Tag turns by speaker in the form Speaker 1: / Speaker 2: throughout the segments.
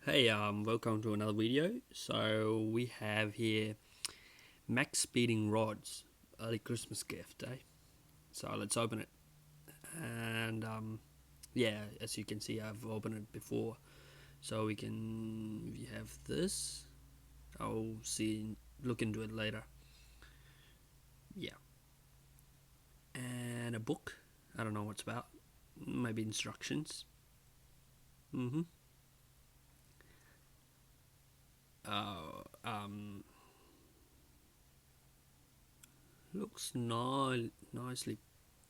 Speaker 1: Hey, welcome to another video. So we have here max speeding rods, early Christmas gift, eh? So let's open it. And yeah, as you can see, I've opened it before. So we have this. I'll look into it later. Yeah, and a book. I don't know what's about. Maybe instructions. Uh, um, Looks nicely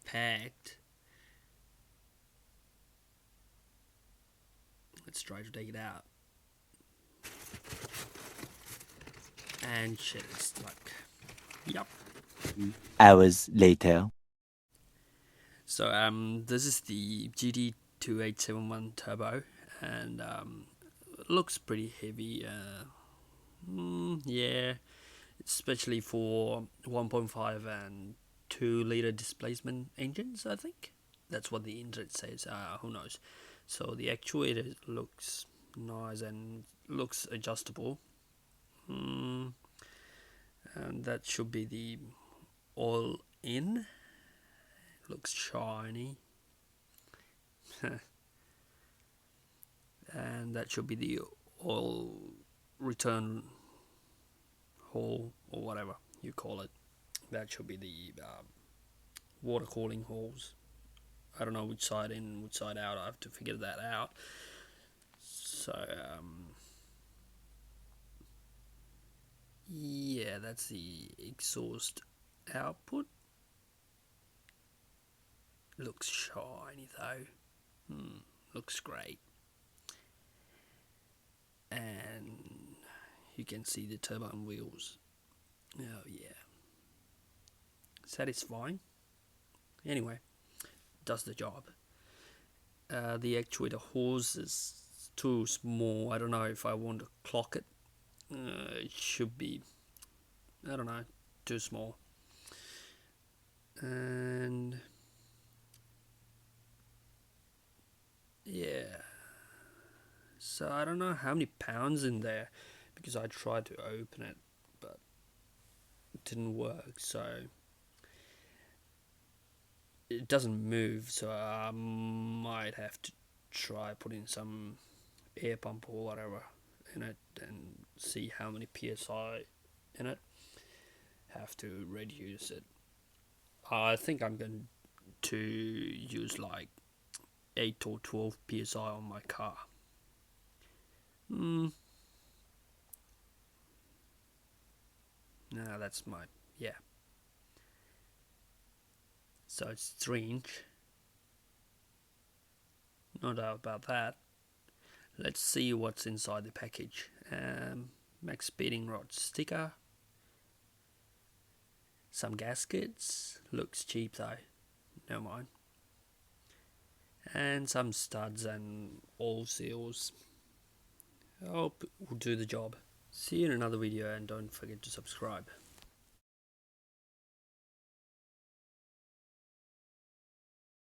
Speaker 1: packed. Let's try to take it out. And shit, it's like, yep.
Speaker 2: Hours later.
Speaker 1: So this is the Gt2871 turbo, and it looks pretty heavy. Yeah, especially for 1.5 and 2 liter displacement engines. I think that's what the internet says. Who knows? So the actuator looks nice and looks adjustable. And that should be the all in. Looks shiny. And that should be the oil return hole or whatever you call it. That should be the water cooling holes. I don't know which side in, which side out. I have to figure that out. So yeah, that's the exhaust output. Looks shiny though. Looks great. And you can see the turbine wheels. Oh yeah, satisfying. Anyway, does the job. The actuator hose is too small. I don't know if I want to clock it. It should be, I don't know, too small. And yeah, so I don't know how many pounds in there because I tried to open it but it didn't work. So it doesn't move, so I might have to try putting some air pump or whatever in it and see how many psi in it. Have to reduce it. I think I'm going to use like 8 or 12 psi on my car. No, that's my, yeah. So it's 3 inch. No doubt about that. Let's see what's inside the package. Max speeding rod sticker. Some gaskets. Looks cheap though. Never mind. And some studs and all seals. I hope will do the job. See you in another video and don't forget to subscribe.